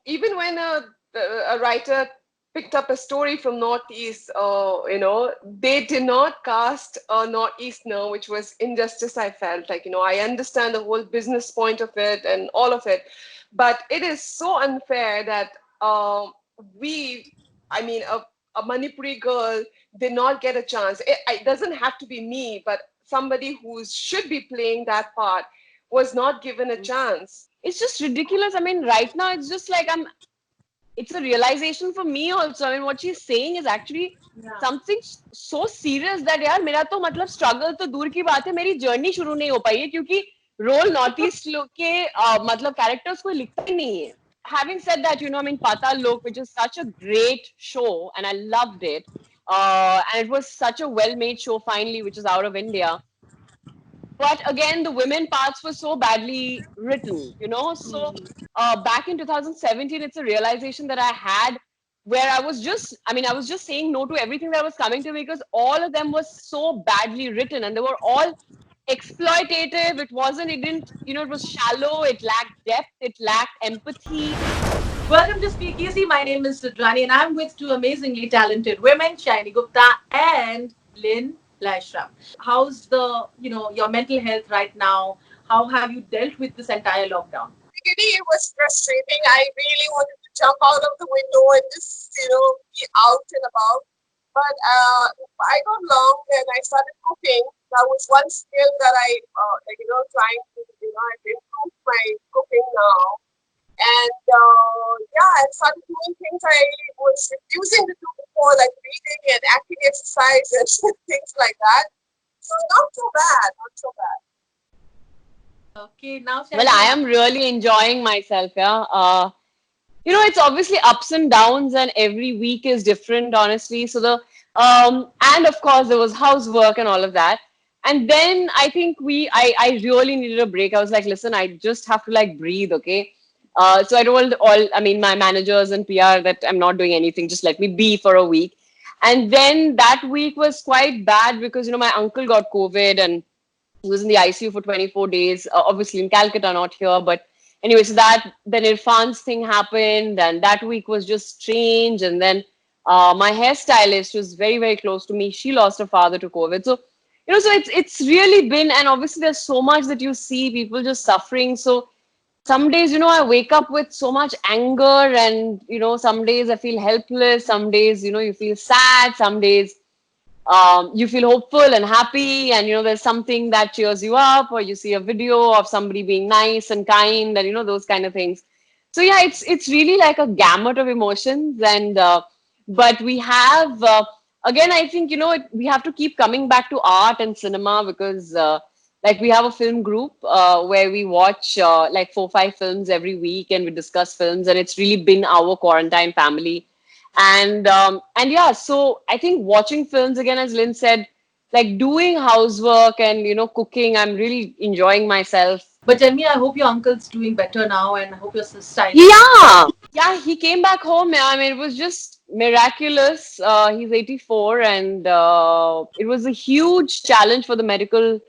even when a writer picked up a story from Northeast, they did not cast a Northeasterner, which was injustice. I felt like, I understand the whole business point of it and all of it, but it is so unfair that we, I mean, a Manipuri girl did not get a chance. It doesn't have to be me, but somebody who should be playing that part was not given a chance. It's just ridiculous. I mean, right now it's just like it's a realization for me also. I mean, what she's saying is actually something so serious that यार मेरा तो मतलब struggle तो दूर की बात है, मेरी journey शुरू नहीं हो पाई है क्योंकि role North East लोग के मतलब characters कोई लिखता ही नहीं है. Having said that, I mean, Patal Lok, which is such a great show, and I loved it. And it was such a well-made show finally, which is out of India. But again, the women parts were so badly written. So back in 2017, it's a realization that I had where I was just saying no to everything that was coming to me because all of them was so badly written and they were all exploitative. It was shallow, it lacked depth, it lacked empathy. Welcome to Speakeasy. My name is Sudrani and I'm with two amazingly talented women, Shiny Gupta and Lynn Laishram. How's your mental health right now? How have you dealt with this entire lockdown? Really, it was frustrating. I really wanted to jump out of the window and just, be out and about. But I got long and I started cooking. That was one skill that trying to, I've improved my cooking now. And I started doing things I was refusing to do before, like reading and acting exercises and things like that. So not so bad, not so bad. Okay, now Well, I am really enjoying myself, yeah. It's obviously ups and downs, and every week is different, honestly. So and of course there was housework and all of that. And then I think I really needed a break. I was like, listen, I just have to like breathe, okay? So I told my managers and PR that I'm not doing anything. Just let me be for a week. And then that week was quite bad because my uncle got COVID and he was in the ICU for 24 days, obviously in Calcutta, not here. But anyway, so then Irfan's thing happened, and that week was just strange. And then my hairstylist, who's very, very close to me, she lost her father to COVID. So, so it's really been, and obviously there's so much that you see people just suffering. So some days, I wake up with so much anger, and, some days I feel helpless. Some days, you feel sad. Some days, you feel hopeful and happy, and there's something that cheers you up, or you see a video of somebody being nice and kind, and those kind of things. So yeah, it's really like a gamut of emotions, and but we have again, I think we have to keep coming back to art and cinema because like we have a film group where we watch like 4-5 films every week, and we discuss films, and it's really been our quarantine family. And yeah, so I think watching films again, as Lynn said, like doing housework and cooking, I'm really enjoying myself. But tell me, I hope your uncle's doing better now, and I hope your sister. Yeah, he came back home. Yeah, I mean, it was just miraculous. He's 84, and it was a huge challenge for the medical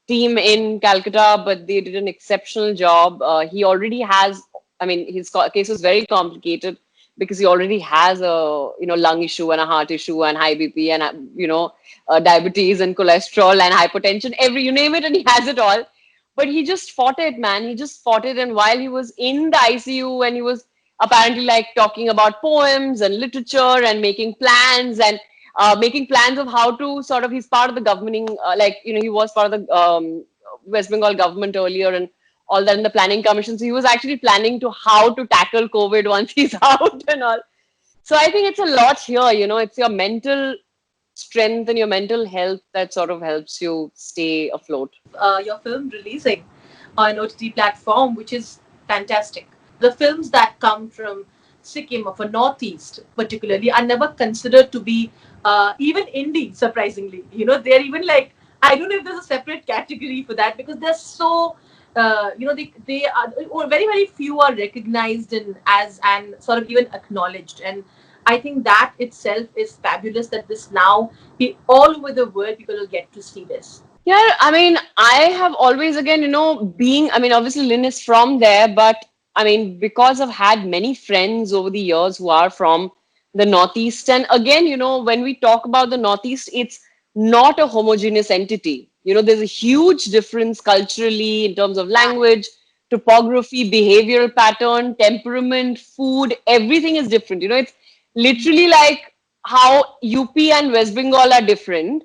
team in Calcutta, but they did an exceptional job. He already has, I mean, his case was very complicated because he already has a lung issue and a heart issue and high BP and diabetes and cholesterol and hypertension, you name it, and he has it all. But he just fought it, man. He just fought it. And while he was in the ICU, and he was apparently like talking about poems and literature and making plans and making plans of how to sort of, he's part of the governing, he was part of the West Bengal government earlier and all that in the planning commission. So he was actually planning to how to tackle COVID once he's out and all. So I think it's a lot here, it's your mental strength and your mental health that sort of helps you stay afloat. Your film releasing on an OTT platform, which is fantastic. The films that come from Sikkim or for Northeast, particularly, are never considered to be even indie. Surprisingly, they're even like, I don't know if there's a separate category for that because they're so. They are, or very very few are recognized and sort of even acknowledged, and I think that itself is fabulous that this now all over the world people will get to see this. Yeah, I mean, I have always, again, I mean, obviously Lynn is from there, but I mean, because I've had many friends over the years who are from the Northeast. And again, when we talk about the Northeast, it's not a homogeneous entity. There's a huge difference culturally in terms of language, topography, behavioral pattern, temperament, food, everything is different. It's literally like how UP and West Bengal are different.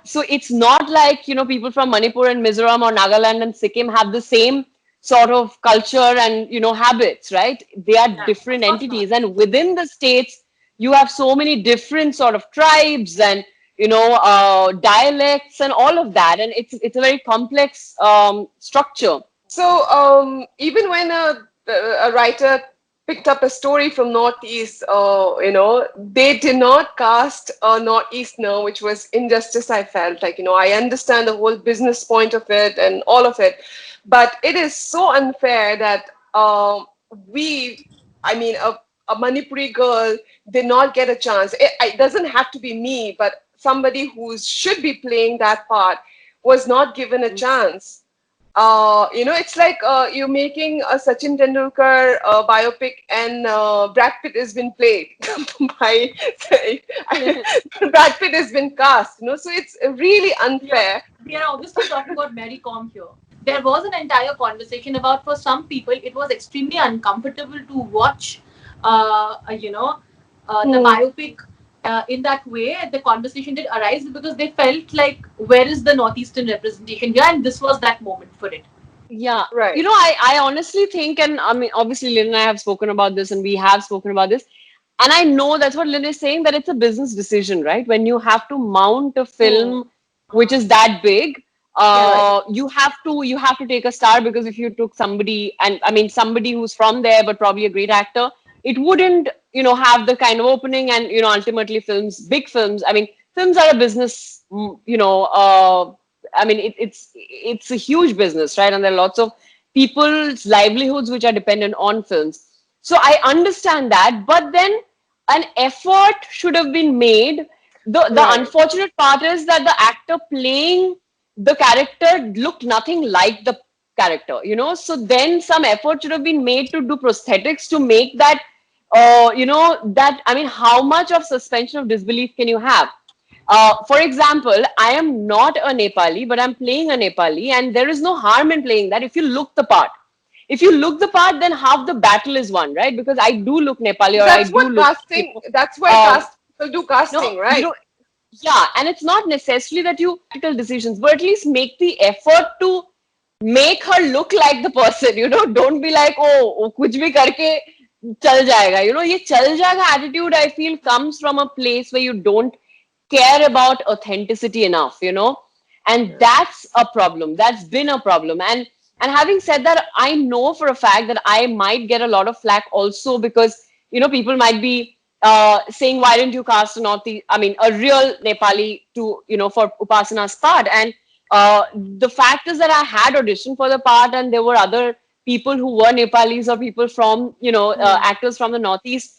So it's not like, people from Manipur and Mizoram or Nagaland and Sikkim have the same sort of culture and, habits, right? They are Yeah, different of course not. entities. And within the states, you have so many different sort of tribes and, dialects and all of that. And it's a very complex structure. So even when a writer picked up a story from Northeast, they did not cast a Northeasterner, which was injustice. I felt like, I understand the whole business point of it and all of it, but it is so unfair that I mean, a Manipuri girl did not get a chance. It doesn't have to be me, but somebody who should be playing that part was not given a chance. It's like you're making a Sachin Tendulkar biopic and Brad Pitt has been played by Brad Pitt has been cast. So it's really unfair. We are obviously talking about Mary Com here. There was an entire conversation about, for some people, it was extremely uncomfortable to watch, the biopic in that way. The conversation did arise because they felt like, where is the Northeastern representation here? And this was that moment for it. Yeah. Right. I honestly think, and I mean, obviously, Lynn and I have spoken about this, and we have spoken about this. And I know that's what Lynn is saying, that it's a business decision, right? When you have to mount a film which is that big, you have to take a star, because if you took somebody, and I mean somebody who's from there but probably a great actor, it wouldn't have the kind of opening. And ultimately, big films, I mean, films are a business, I mean, it's a huge business, right? And there are lots of people's livelihoods which are dependent on films. So I understand that, but then an effort should have been made. The unfortunate part is that the actor playing the character looked nothing like the character, So then some effort should have been made to do prosthetics to make that, that, I mean, how much of suspension of disbelief can you have? For example, I am not a Nepali, but I'm playing a Nepali, and there is no harm in playing that if you look the part. If you look the part, then half the battle is won, right? Because I do look Nepali, or I That's do what look. casting. That's why people do casting, No, right? yeah, and it's not necessarily that you tactical decisions, but at least make the effort to make her look like the person. Don't be like, oh, kuch bhi karke chal jayega. Ye chal jayega attitude, I feel, comes from a place where you don't care about authenticity enough, and that's a problem. That's been a problem. And having said that, I know for a fact that I might get a lot of flack also, because people might be saying, why didn't you cast a real Nepali to for Upasana's part? And the fact is that I had auditioned for the part, and there were other people who were Nepalis, or people from actors from the Northeast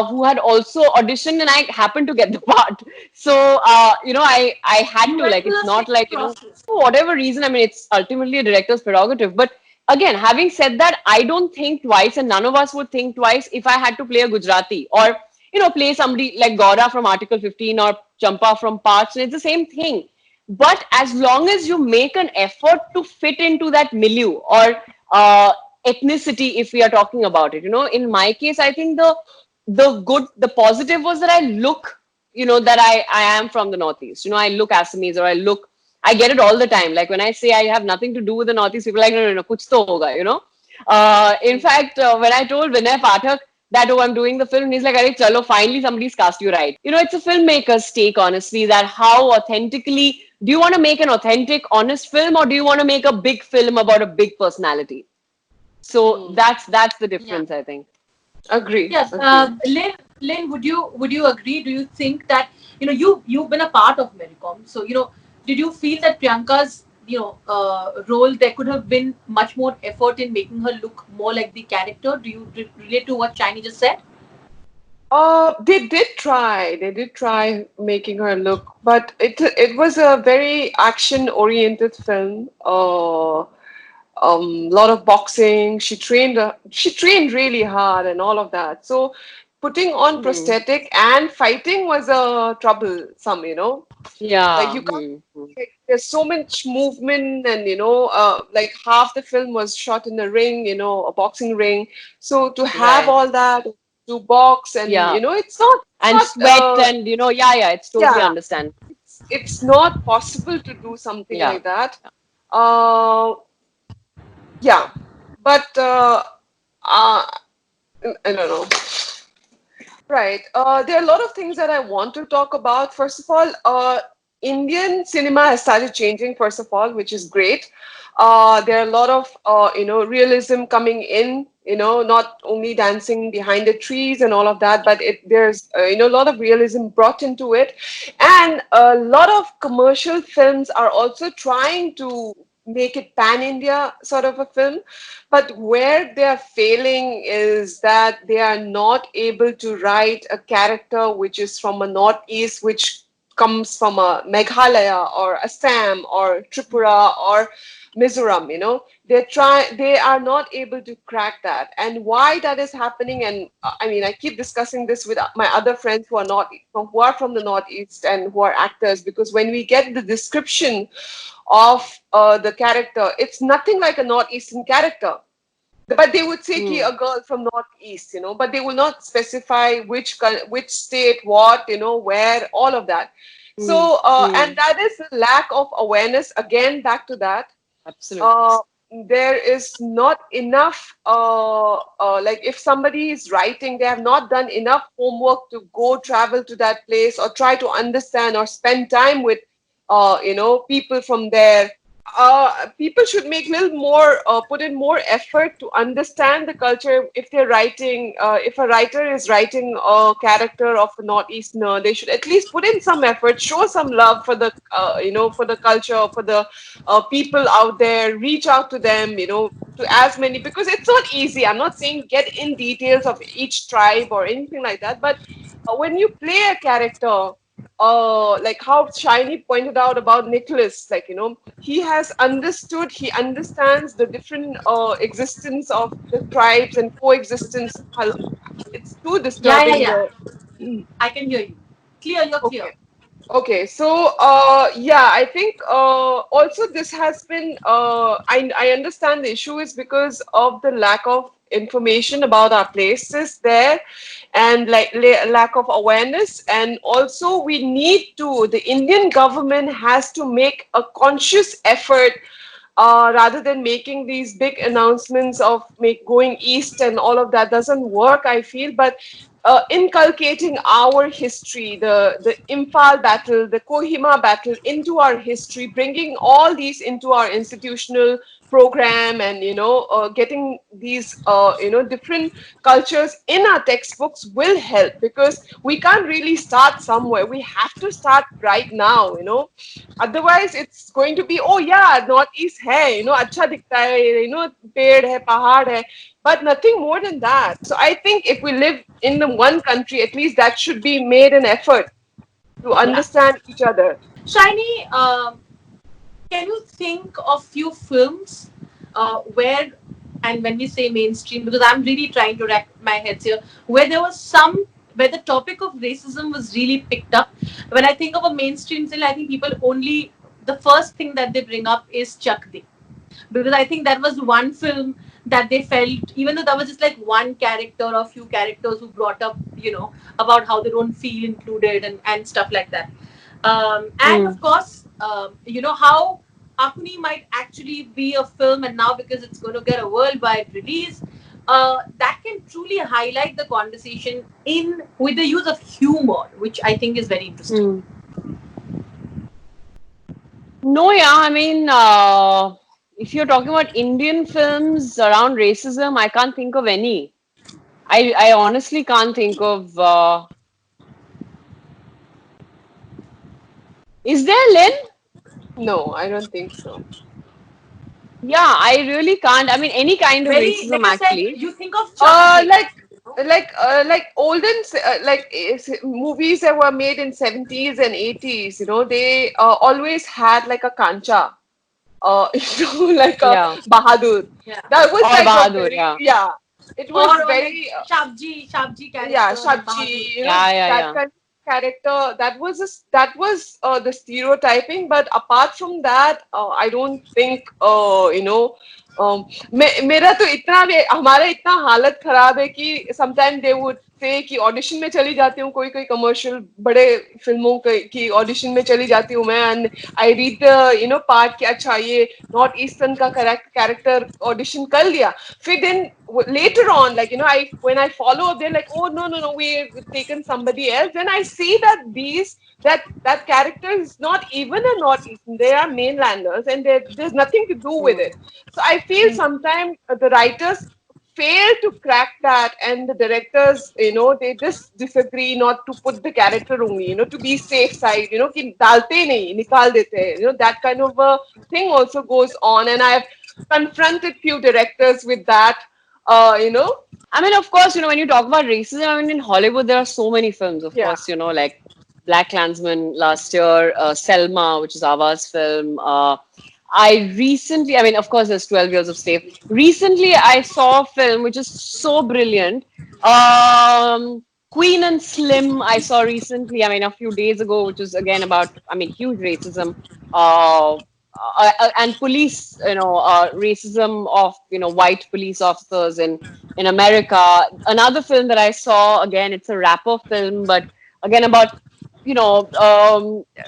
who had also auditioned, and I happened to get the part. So, I had You to, went like, through it's the not same like, process. for whatever reason, I mean, it's ultimately a director's prerogative. But again, having said that, I don't think twice, and none of us would think twice if I had to play a Gujarati, or, play somebody like Gaura from Article 15 or Champa from Parts. And it's the same thing. But as long as you make an effort to fit into that milieu, or ethnicity, if we are talking about it, in my case, I think the positive was that I look, that I am from the Northeast. I look Assamese, or I get it all the time. Like when I say I have nothing to do with the Northeast, people are like, no, kuch to hoga, In fact, when I told Vinay Pathak that, oh, I'm doing the film, he's like, Arey, chalo, finally somebody's cast you right. It's a filmmaker's take, honestly, that how authentically, do you want to make an authentic, honest film, or do you want to make a big film about a big personality? So that's the difference, I think. Agree. Yes, Lynn, would you agree? Do you think that you've been a part of Maricom, so did you feel that Priyanka's role, there could have been much more effort in making her look more like the character? Do you relate to what Shiny just said? They did try. They did try making her look, but it was a very action-oriented film. lot of boxing. She trained really hard and all of that. So putting on Hmm. prosthetic and fighting was a troublesome, like Yeah. you can't, Hmm. like, there's so much movement, and like half the film was shot in a ring, a boxing ring. So to have Right. all that, to box, and Yeah. it's And not sweat and yeah, it's totally yeah, understand. it's not possible to do something Yeah. like that. uh yeah, but uh I don't know. Right. There are a lot of things that I want to talk about. First of all, Indian cinema has started changing, first of all, which is great. There are a lot of, realism coming in, not only dancing behind the trees and all of that, but there's, a lot of realism brought into it. And a lot of commercial films are also trying to make it pan-India sort of a film. But where they are failing is that they are not able to write a character which is from a northeast, which comes from a Meghalaya or Assam or Tripura or Mizoram. They are not able to crack that. And why that is happening, and I mean, I keep discussing this with my other friends who are from the northeast and who are actors, because when we get the description of the character, it's nothing like a northeastern character, but they would say ki Hmm. a girl from northeast, but they will not specify which state, what, where, all of that. Hmm. So and Hmm. that is the lack of awareness. Again, back to that, Absolutely. uh, there is not enough, like if somebody is writing, they have not done enough homework to go travel to that place or try to understand or spend time with people from there. People should make a little more, put in more effort to understand the culture. If they're writing, if a writer is writing a character of a northeasterner, they should at least put in some effort, show some love for the for the culture, for the people out there, reach out to them, to as many, because it's not easy. I'm not saying get in details of each tribe or anything like that, but when you play a character, like how Shiny pointed out about Nicholas, like, he understands the different existence of the tribes and coexistence. It's too Yeah, yeah, disturbing. yeah. The I can hear you. Clear, you're clear. Okay. Okay, so yeah, I think also this has been I understand the issue is because of the lack of information about our places there, and like lack of awareness, and also we need to the Indian government has to make a conscious effort, rather than making these big announcements of make going east and all of that doesn't work, I feel. But inculcating our history, the Imphal battle, the Kohima battle into our history, bringing all these into our institutional program, and getting these different cultures in our textbooks will help, because we can't really start somewhere. We have to start right now. Otherwise it's going to be, oh yeah, northeast hai, acha dikhta hai, ped hai, pahad hai, but nothing more than that. So I think if we live in the one country, at least that should be made an effort to Yeah. understand each other. Shiny, can you think of few films where, and when we say mainstream, because I'm really trying to rack my heads here, where there was some, where the topic of racism was really picked up. When I think of a mainstream film, I think people only, the first thing that they bring up is Chak De, because I think that was one film that they felt, even though that was just like one character or few characters who brought up, about how they don't feel included and stuff like that. And Hmm. of course, how Akuni might actually be a film, and now because it's going to get a worldwide release, that can truly highlight the conversation in with the use of humor, which I think is very interesting. Hmm. No, yeah, I mean, if you're talking about Indian films around racism, I can't think of any. I honestly can't think of. Is there, Lynn? No, I don't think so. Yeah, I really can't. I mean, any kind of Very, like racism, I said, actually. you think of Chuck uh Day. like like olden movies that were made in 70s and 80s, they always had like a kancha, like a Yeah. Bahadur. Yeah. That was Or like a Bahadur, very, yeah. yeah. It was Or like very Shabji yeah, character in Bahadur. Shakti, Yeah, yeah, that yeah. kind of character. That was the stereotyping. But apart from that, I don't think मेरा तो इतना भी हमारा इतना हालत खराब है कि समटाइम दे वुड से कि ऑडिशन में चली जाती हूँ कोई कोई कमर्शियल बड़े फिल्मों की ऑडिशन में चली जाती हूँ मैं एंड आई रीड पार्ट कि अच्छा ये नॉर्थ ईस्टर्न का कैरेक्टर ऑडिशन कर लिया फिर then later on like I when I follow up they're like oh no we've taken somebody else then I see that that character is not even a northeastern they are mainlanders and there's nothing to do with it so I feel sometimes the writers fail to crack that and the directors they just disagree not to put the character only to be safe side कि डालते नहीं निकाल देते हैं that kind of a thing also goes on and I've confronted few directors with that you know I mean, of course, when you talk about racism, I mean, in Hollywood, there are so many films, of yeah course, like Black Klansman last year, Selma, which is Ava's film. I recently, I mean, of course, there's 12 Years of Slave. Recently, I saw a film which is so brilliant. Queen and Slim, I saw recently, I mean, a few days ago, which is again about, I mean, huge racism. And police, racism of, white police officers in America. Another film that I saw, again, it's a rapper film, but again about,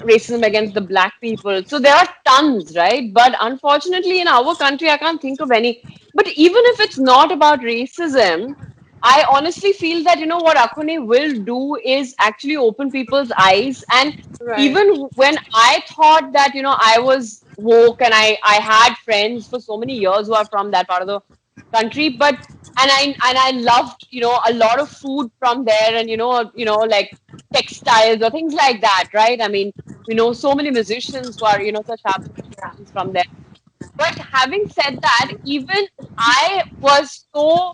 racism against the black people. So there are tons, right? But unfortunately, in our country, I can't think of any. But even if it's not about racism, I honestly feel that, what Akune will do is actually open people's eyes. And right even when I thought that, I was woke and I had friends for so many years who are from that part of the country, but and I loved, a lot of food from there and, like textiles or things like that, right? I mean, we know so many musicians who are, such absolute legends from there. But having said that, even I was so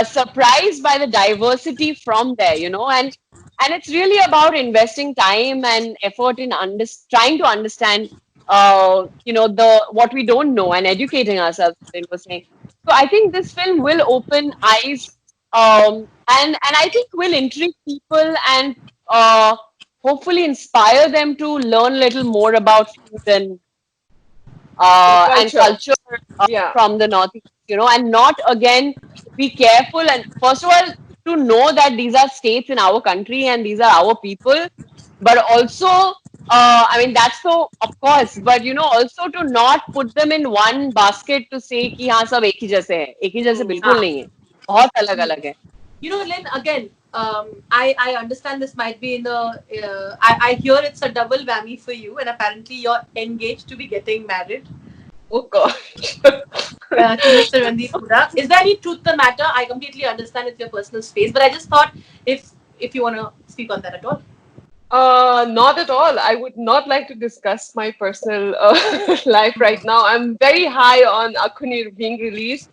surprised by the diversity from there, and it's really about investing time and effort in trying to understand, the what we don't know and educating ourselves. As was saying. So I think this film will open eyes, and I think will intrigue people and hopefully inspire them to learn a little more about food the and culture culture yeah from the Northeast, and not again be careful. And first of all, to know that these are states in our country and these are our people, but also, I mean, that's so, of course, but also to not put them in one basket to say कि हाँ सब एक ही जैसे हैं, एक ही जैसे बिल्कुल Ah. नहीं है, बहुत अलग अलग है. Lynn, again, I understand this might be in the. I hear it's a double whammy for you, and apparently you're engaged to be getting married oh god to Mr. Randeep Hooda. Is there any truth to the matter? I completely understand it's your personal space, but I just thought if you want to speak on that at all. Not at all. I would not like to discuss my personal life right now. I'm very high on Akuni being released.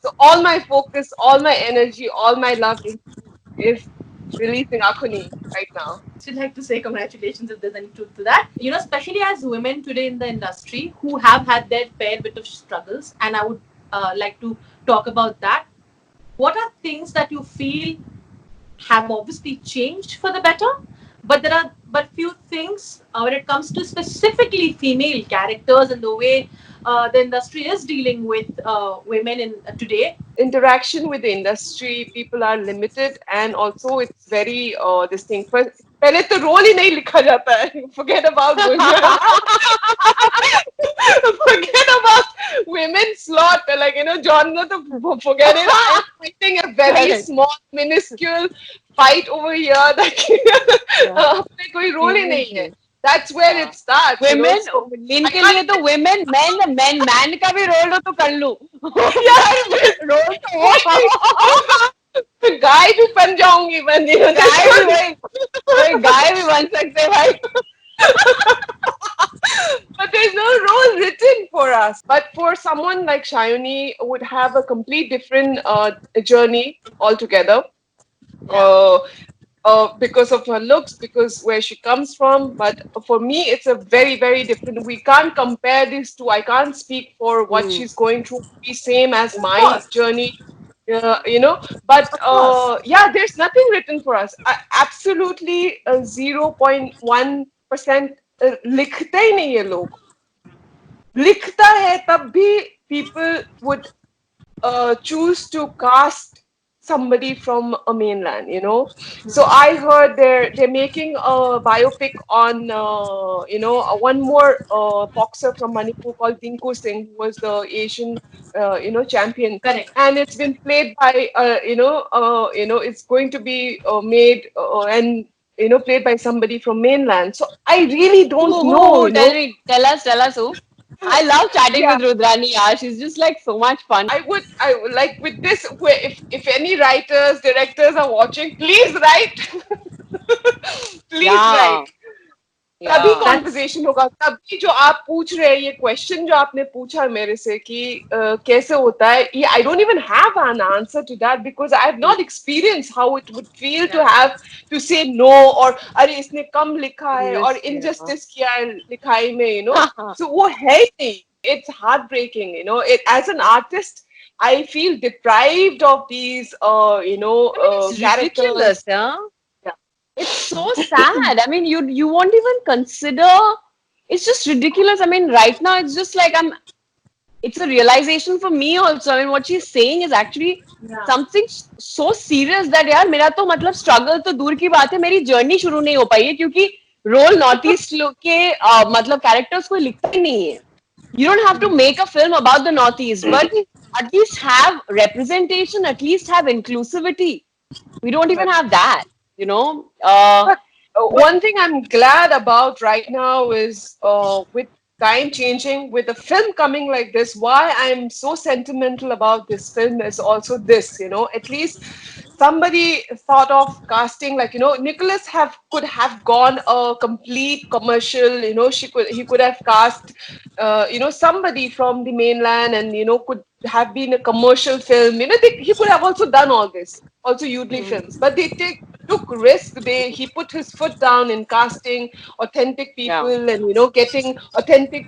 So all my focus, all my energy, all my love is releasing Akuni right now. Still like to say congratulations if there's any truth to that. Especially as women today in the industry who have had their fair bit of struggles, and I would like to talk about that. What are things that you feel have obviously changed for the better, but there are few things when it comes to specifically female characters and the way the industry is dealing with women in today. Interaction with the industry, people are limited, and also it's very this thing. पहले तो role ही नहीं लिखा जाता है. Forget about women. Forget about women slot. Like genre to forget it. I'm fighting a very Correct. small, minuscule fight over here. That अपने कोई role ही नहीं है. That's where it starts. Women, So, इनके लिए तो women, man का भी role हो तो कर लूं. रोल तो वो. गाय भी बन जाऊंगी गाय भी भाई गाय भी बन सकते हैं भाई. But there's no role written for us. But for someone like Shayuni would have a complete different journey altogether. because of her looks, because where she comes from. But for me, it's a very, very different. We can't compare these two. I can't speak for what Hmm. she's going through. Be same as Of my course, journey, you know. But of course. yeah, there's nothing written for us. Absolutely 0.1% लिखते ही नहीं ये लोग. लिखता है तब भी people would choose to cast somebody from a mainland, you know. So I heard they're making a biopic on one more boxer from Manipur called Dinku Singh, who was the Asian champion, Correct. and it's been played by it's going to be made and played by somebody from mainland. So I really don't know, Who? Tell us who. I love chatting Yeah, with Rudrani. Yeah, she's just like so much fun. I would like with this. If any writers, directors are watching, please write. Please Yeah, write. तभी yeah. That's conversation होगा. तभी जो आप पूछ रहे हैं, ये question जो आपने पूछा मेरे से कि कैसे होता है, ये I don't even have an answer to that because I have not experience how it would feel to right. Have to say no, और अरे इसने कम लिखा है और Risk, yeah. इनजस्टिस किया है लिखाई में, सो वो है ही नहीं. It's heartbreaking, as an artist, I feel deprived of these, I mean, it's characters. ridiculous, yeah. Yeah. It's so sad. I mean, you won't even consider. It's just ridiculous. I mean, right now it's just like I'm. It's a realization for me also. I mean, what she's saying is actually Yeah. something so serious that यार मेरा तो मतलब struggle तो दूर की बात है, मेरी journey शुरू नहीं हो पाई है क्योंकि रोल नॉर्थ ईस्ट लोग के मतलब कैरेक्टर्स कोई लिखता ही नहीं है. You don't have to make a film about the Northeast, but at least have representation, at least have inclusivity. We don't even have that, you know. But But one thing I'm glad about right now is with time changing, with a film coming like this, why I'm so sentimental about this film is also this, at least somebody thought of casting, like, Nicholas could have gone a complete commercial, he could have cast somebody from the mainland, and could have been a commercial film, he could have also done all this, also Udley films, but they took risk. He put his foot down in casting authentic yeah, people, and getting authentic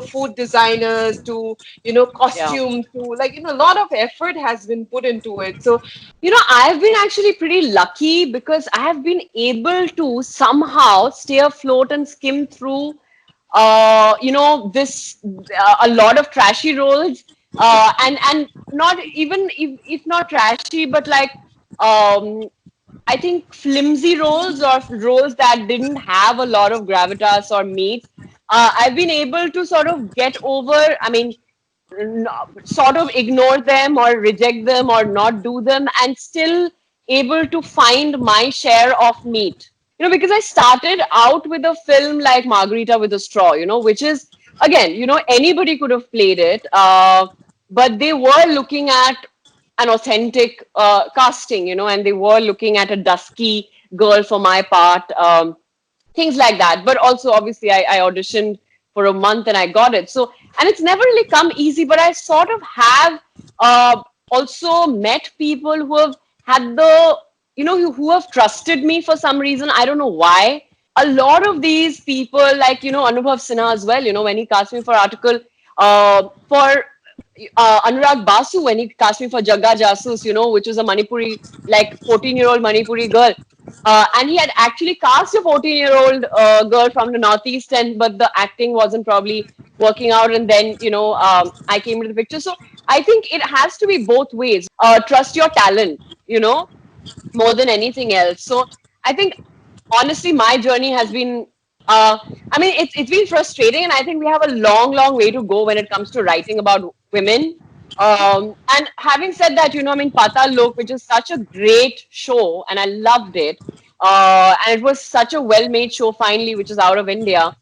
food designers to yeah. costume to, like, a lot of effort has been put into it. So You know, I've been actually pretty lucky because I have been able to somehow stay afloat and skim through, this a lot of trashy roles, and not even if not trashy, but like um, I think flimsy roles or roles that didn't have a lot of gravitas or meat. I've been able to sort of get over. I mean, sort of ignore them or reject them or not do them and still able to find my share of meat. Because I started out with a film like Margarita with a Straw, which is, again, anybody could have played it, but they were looking at an authentic casting, and they were looking at a dusky girl for my part. Things like that. But also, obviously, I auditioned for a month and I got it. So, and it's never really come easy, but I sort of have also met people who have had who have trusted me for some reason. I don't know why. A lot of these people, like, Anubhav Sinha as well, when he cast me for article, for Anurag Basu, when he cast me for Jagga Jasus, which was a Manipuri, like 14-year-old Manipuri girl. And he had actually cast a 14-year-old girl from the Northeast, but the acting wasn't probably working out. And then, I came into the picture. So I think it has to be both ways. Trust your talent, more than anything else. So I think honestly, my journey has been. I mean, it's been frustrating, and I think we have a long way to go when it comes to writing about women. And having said that, I mean, Patal Lok, which is such a great show, and I loved it. And it was such a well-made show, finally, which is out of India.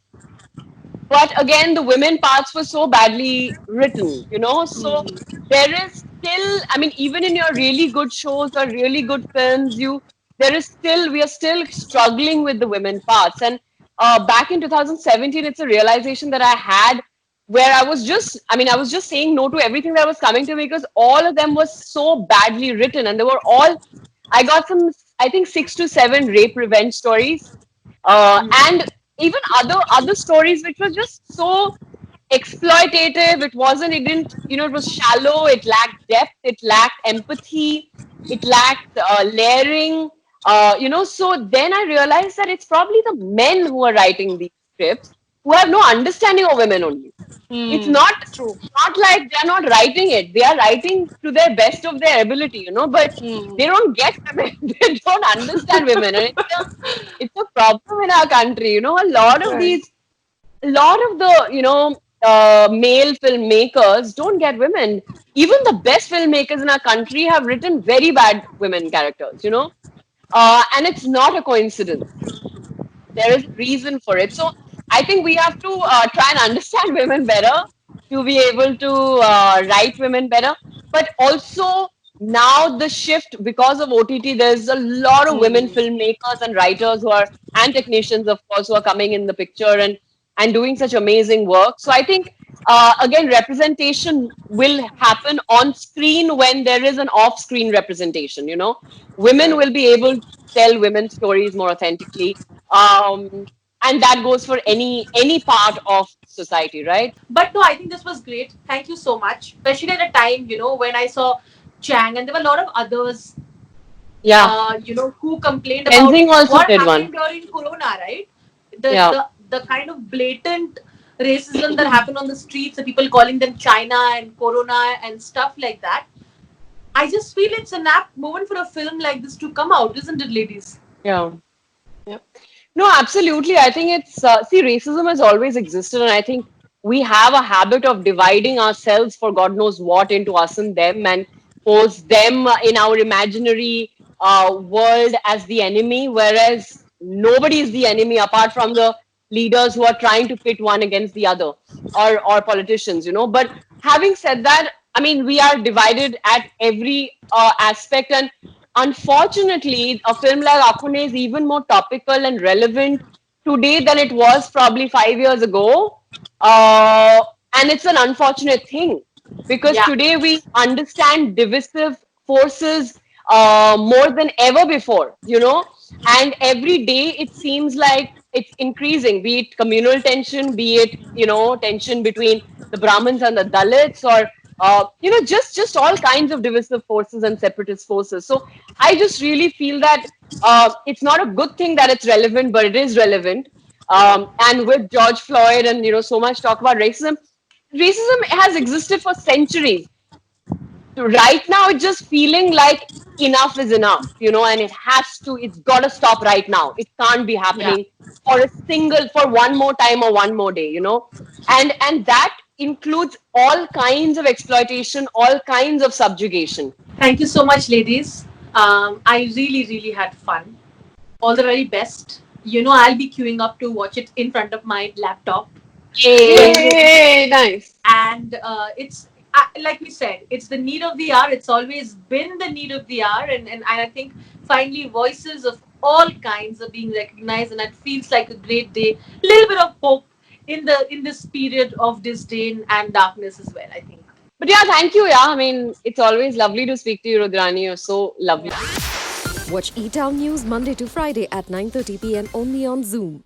But again, the women parts were so badly written, So there is still, I mean, even in your really good shows or really good films, we are still struggling with the women parts. And back in 2017, it's a realization that I had where I was just saying no to everything that was coming to me because all of them was so badly written, and they were all. I got some I think 6 to 7 rape revenge stories, and even other stories which were just so exploitative. It wasn't. It didn't. It was shallow. It lacked depth. It lacked empathy. It lacked layering. So then I realized that it's probably the men who are writing these scripts who have no understanding of women only. It's not like they're not writing it. They are writing to their best of their ability, but they don't get women. They don't understand women. And it's a problem in our country. A lot of the, male filmmakers don't get women. Even the best filmmakers in our country have written very bad women characters, and it's not a coincidence. There is a reason for it. So I think we have to try and understand women better to be able to write women better. But also now the shift because of OTT, there's a lot of women filmmakers and writers who are and technicians, of course, who are coming in the picture and doing such amazing work. So I think again, representation will happen on screen when there is an off-screen representation. Women will be able to tell women's stories more authentically, and that goes for any part of society, right? But no, I think this was great. Thank you so much. Especially at a time, when I saw Chang, and there were a lot of others, Yeah, who complained about Tenzing also what did happened one. during Corona, right? The, Yeah. the kind of blatant racism that happened on the streets, the people calling them China and Corona and stuff like that. I just feel it's an apt moment for a film like this to come out, isn't it, ladies? Yeah. No, absolutely. I think it's see, racism has always existed, and I think we have a habit of dividing ourselves for God knows what into us and them, and pose them in our imaginary world as the enemy, whereas nobody is the enemy apart from the leaders who are trying to pit one against the other, or politicians, But having said that, I mean, we are divided at every aspect, and unfortunately, a film like Akhune is even more topical and relevant today than it was probably 5 years ago. Uh, and it's an unfortunate thing because Yeah. today we understand divisive forces more than ever before, and every day it seems like it's increasing, be it communal tension, be it, tension between the Brahmins and the Dalits, or just all kinds of divisive forces and separatist forces. So I just really feel that it's not a good thing that it's relevant, but it is relevant. And with George Floyd and so much talk about racism has existed for centuries. Right now, it's just feeling like enough is enough, and it's got to stop right now. It can't be happening for one more time or one more day, and that includes all kinds of exploitation, all kinds of subjugation. Thank you so much, ladies. I really, really had fun. All the very best. I'll be queuing up to watch it in front of my laptop. Yay, nice. And it's like we said, it's the need of the hour. It's always been the need of the hour, and I think finally voices of all kinds are being recognized, and it feels like a great day. A little bit of hope in this period of disdain and darkness as well, I think. But yeah, thank you. Yeah, I mean, it's always lovely to speak to you, Rudrani. You're so lovely. Watch eTown News Monday to Friday at 9:30 p.m. only on Zoom.